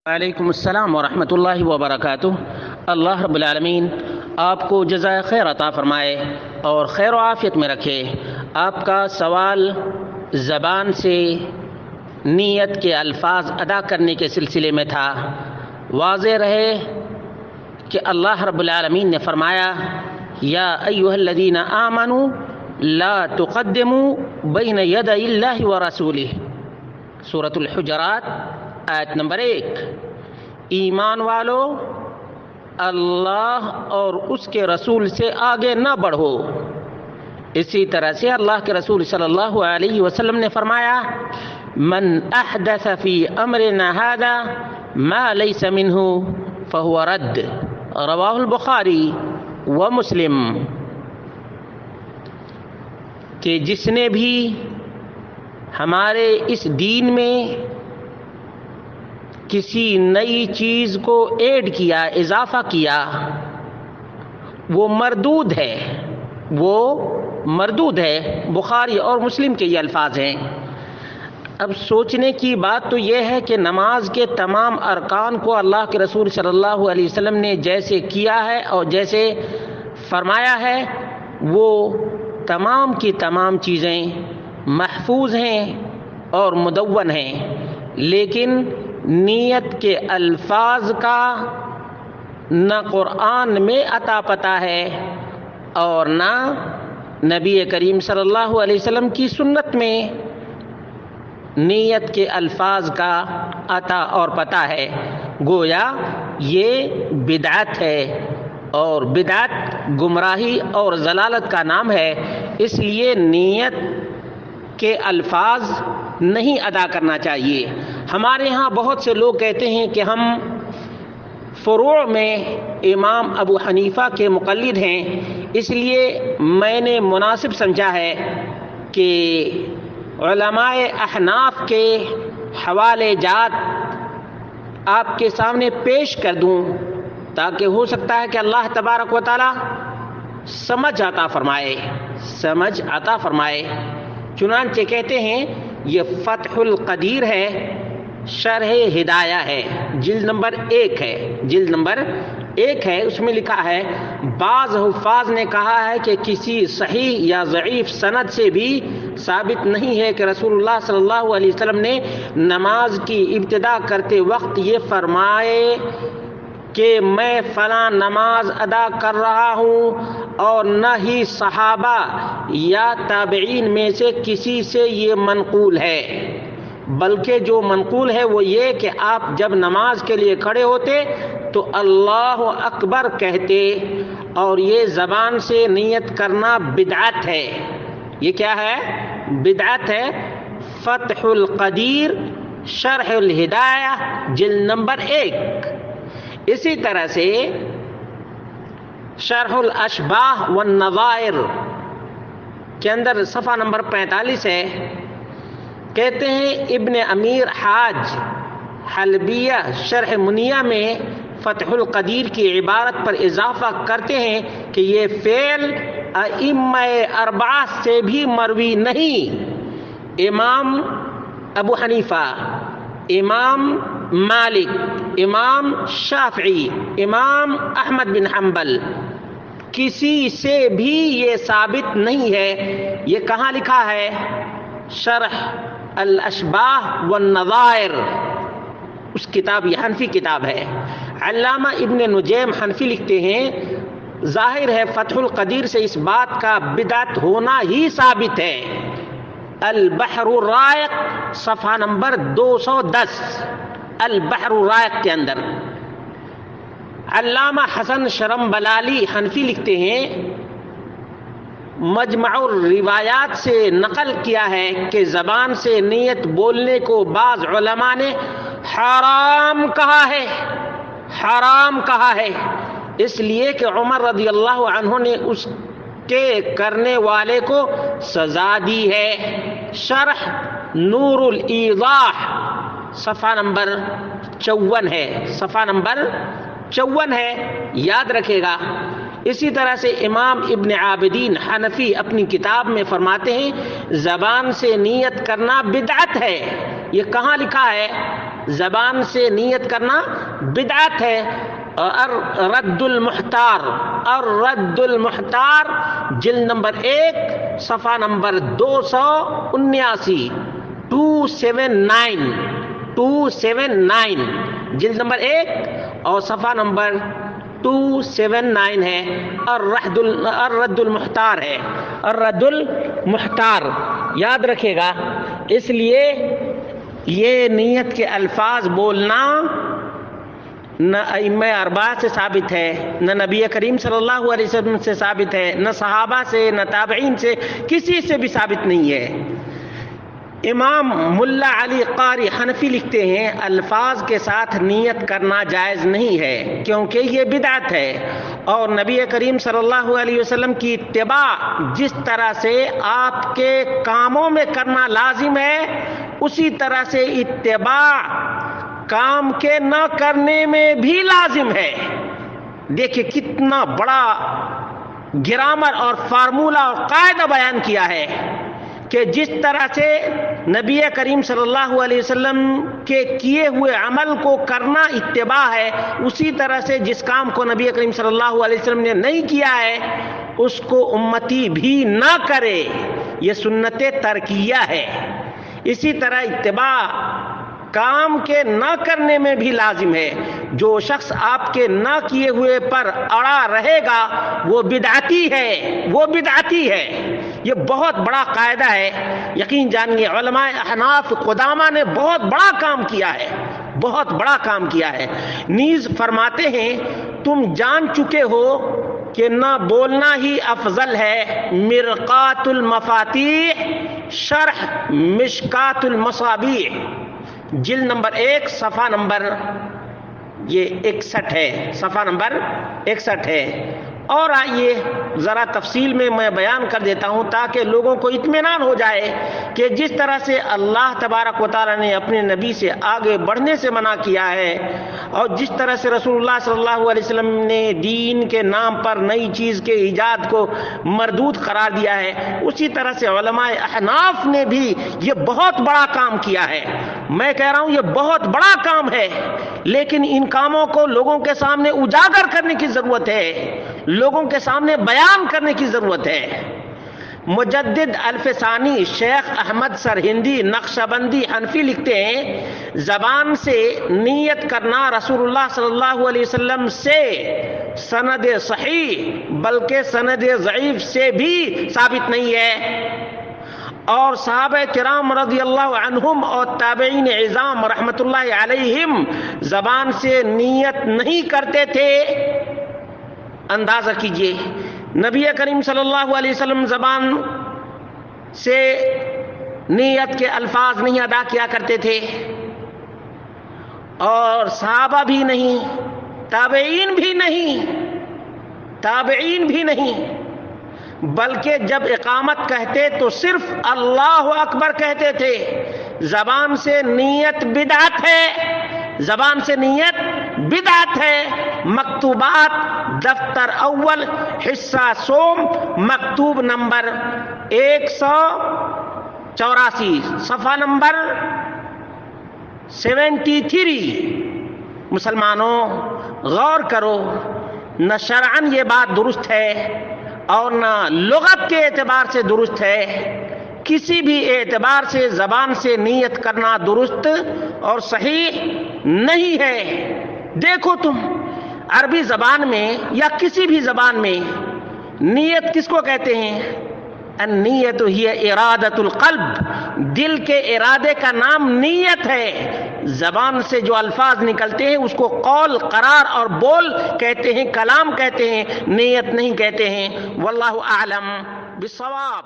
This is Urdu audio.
وعلیکم السلام ورحمۃ اللہ وبرکاتہ۔ اللہ رب العالمین آپ کو جزائے خیر عطا فرمائے اور خیر و عافیت میں رکھے۔ آپ کا سوال زبان سے نیت کے الفاظ ادا کرنے کے سلسلے میں تھا۔ واضح رہے کہ اللہ رب العالمین نے فرمایا یا ایھا الذین آمنوا لا تقدموا بین یدی اللہ ورسولہ، سورۃ الحجرات آیت نمبر 1۔ ایمان والو، اللہ اور اس کے رسول سے آگے نہ بڑھو۔ اسی طرح سے اللہ کے رسول صلی اللہ علیہ وسلم نے فرمایا من احدث فی امرنا ھذا ما لیس منہ فہو رد، رواہ البخاری و مسلم، کہ جس نے بھی ہمارے اس دین میں کسی نئی چیز کو ایڈ کیا، اضافہ کیا، وہ مردود ہے، وہ مردود ہے۔ بخاری اور مسلم کے یہ الفاظ ہیں۔ اب سوچنے کی بات تو یہ ہے کہ نماز کے تمام ارکان کو اللہ کے رسول صلی اللہ علیہ وسلم نے جیسے کیا ہے اور جیسے فرمایا ہے، وہ تمام کی تمام چیزیں محفوظ ہیں اور مدون ہیں، لیکن نیت کے الفاظ کا نہ قرآن میں عطا پتہ ہے اور نہ نبی کریم صلی اللہ علیہ وسلم کی سنت میں نیت کے الفاظ کا عطا اور پتہ ہے۔ گویا یہ بدعت ہے، اور بدعت گمراہی اور ضلالت کا نام ہے، اس لیے نیت کے الفاظ نہیں ادا کرنا چاہیے۔ ہمارے ہاں بہت سے لوگ کہتے ہیں کہ ہم فروع میں امام ابو حنیفہ کے مقلد ہیں، اس لیے میں نے مناسب سمجھا ہے کہ علماء احناف کے حوالے جات آپ کے سامنے پیش کر دوں، تاکہ ہو سکتا ہے کہ اللہ تبارک و تعالی سمجھ عطا فرمائے۔ چنانچہ کہتے ہیں یہ فتح القدیر ہے، شرح ہدایہ ہے، جلد نمبر 1 ہے، اس میں لکھا ہے بعض حفاظ نے کہا ہے کہ کسی صحیح یا ضعیف سند سے بھی ثابت نہیں ہے کہ رسول اللہ صلی اللہ علیہ وسلم نے نماز کی ابتدا کرتے وقت یہ فرمائے کہ میں فلاں نماز ادا کر رہا ہوں، اور نہ ہی صحابہ یا تابعین میں سے کسی سے یہ منقول ہے، بلکہ جو منقول ہے وہ یہ کہ آپ جب نماز کے لیے کھڑے ہوتے تو اللہ اکبر کہتے، اور یہ زبان سے نیت کرنا بدعت ہے۔ یہ کیا ہے؟ بدعت ہے۔ فتح القدیر شرح الہدایہ جلد نمبر 1۔ اسی طرح سے شرح الاشباہ والنظائر کے اندر صفحہ نمبر 45 ہے، کہتے ہیں ابن امیر حاج حلبیہ شرح منیہ میں فتح القدیر کی عبارت پر اضافہ کرتے ہیں کہ یہ فعل ائمہ اربعہ سے بھی مروی نہیں۔ امام ابو حنیفہ، امام مالک، امام شافعی، امام احمد بن حنبل، کسی سے بھی یہ ثابت نہیں ہے۔ یہ کہاں لکھا ہے؟ شرح الاشباہ والنظائر، اس کتاب، یہ حنفی کتاب ہے۔ علامہ ابن نجیم حنفی لکھتے ہیں ظاہر ہے فتح القدیر سے اس بات کا بدعت ہونا ہی ثابت ہے۔ البحر الرائق صفحہ نمبر 210، البحر الرائق کے اندر علامہ حسن شرمبلالی حنفی لکھتے ہیں مجمع الروایات سے نقل کیا ہے کہ زبان سے نیت بولنے کو بعض علماء نے حرام کہا ہے، اس لیے کہ عمر رضی اللہ عنہ نے اس کے کرنے والے کو سزا دی ہے۔ شرح نور الایضاح صفحہ نمبر 54 ہے، یاد رکھے گا۔ اسی طرح سے امام ابن عابدین حنفی اپنی کتاب میں فرماتے ہیں زبان سے نیت کرنا بدعت ہے۔ یہ کہاں لکھا ہے؟ زبان سے نیت کرنا بدعت ہے. رد المحتار، الرد المحتار جلد نمبر 1 صفحہ نمبر 279، 279 جلد نمبر 1 اور صفحہ نمبر 279 ہے. الرد المحتار ہے، الرد المحتار یاد رکھے گا. اس لیے یہ نیت کے الفاظ بولنا نہ ائمہ اربعہ سے ثابت ہے، نہ نبی کریم صلی اللہ علیہ وسلم سے ثابت ہے، نہ صحابہ سے، نہ تابعین سے، کسی سے بھی ثابت نہیں ہے. امام ملا علی قاری حنفی لکھتے ہیں الفاظ کے ساتھ نیت کرنا جائز نہیں ہے کیونکہ یہ بدعت ہے، اور نبی کریم صلی اللہ علیہ وسلم کی اتباع جس طرح سے آپ کے کاموں میں کرنا لازم ہے اسی طرح سے اتباع کام کے نہ کرنے میں بھی لازم ہے. دیکھیں کتنا بڑا گرامر اور فارمولہ اور قاعدہ بیان کیا ہے کہ جس طرح سے نبی کریم صلی اللہ علیہ وسلم کے کیے ہوئے عمل کو کرنا اتباع ہے، اسی طرح سے جس کام کو نبی کریم صلی اللہ علیہ وسلم نے نہیں کیا ہے اس کو امتی بھی نہ کرے، یہ سنت ترکیہ ہے. اسی طرح اتباع کام کے نہ کرنے میں بھی لازم ہے. جو شخص آپ کے نہ کیے ہوئے پر اڑا رہے گا وہ بدعتی ہے، وہ بدعتی ہے. یہ بہت بڑا قاعدہ ہے، یقین جانیے علماء احناف قدامہ نے بہت بڑا کام کیا ہے، بہت بڑا کام کیا ہے. نیز فرماتے ہیں تم جان چکے ہو کہ نہ بولنا ہی افضل ہے. مرقات المفاتیح شرح مشکات المصابیح جلد نمبر 1 صفحہ نمبر یہ 61 ہے، صفحہ نمبر 61 ہے. اور آئیے ذرا تفصیل میں بیان کر دیتا ہوں تاکہ لوگوں کو اطمینان ہو جائے کہ جس طرح سے اللہ تبارک و تعالی نے اپنے نبی سے آگے بڑھنے سے منع کیا ہے اور جس طرح سے رسول اللہ صلی اللہ علیہ وسلم نے دین کے نام پر نئی چیز کے ایجاد کو مردود قرار دیا ہے، اسی طرح سے علماء احناف نے بھی یہ بہت بڑا کام کیا ہے. میں کہہ رہا ہوں یہ بہت بڑا کام ہے، لیکن ان کاموں کو لوگوں کے سامنے اجاگر کرنے کی ضرورت ہے، لوگوں کے سامنے بیان کرنے کی ضرورت ہے. مجدد الفسانی شیخ احمد سرہندی نقشبندی حنفی لکھتے ہیں زبان سے نیت کرنا رسول اللہ صلی اللہ علیہ وسلم سے سند صحیح بلکہ سند ضعیف سے بھی ثابت نہیں ہے، اور صحابہ کرام رضی اللہ عنہم اور تابعین عظام رحمت اللہ علیہم زبان سے نیت نہیں کرتے تھے. اندازہ کیجئے نبی کریم صلی اللہ علیہ وسلم زبان سے نیت کے الفاظ نہیں ادا کیا کرتے تھے، اور صحابہ بھی نہیں، تابعین بھی نہیں، بلکہ جب اقامت کہتے تو صرف اللہ اکبر کہتے تھے. زبان سے نیت بدعت ہے، زبان سے نیت بدعت ہے. مکتوبات دفتر اول حصہ سوم مکتوب نمبر 184 صفحہ نمبر 73. مسلمانوں غور کرو، نہ شرعاً یہ بات درست ہے اور نہ لغت کے اعتبار سے درست ہے. کسی بھی اعتبار سے زبان سے نیت کرنا درست اور صحیح نہیں ہے. دیکھو تم عربی زبان میں یا کسی بھی زبان میں نیت کس کو کہتے ہیں؟ النیت ہی ارادۃ القلب، دل کے ارادے کا نام نیت ہے. زبان سے جو الفاظ نکلتے ہیں اس کو قول، قرار اور بول کہتے ہیں، کلام کہتے ہیں، نیت نہیں کہتے ہیں. واللہ اعلم بالصواب.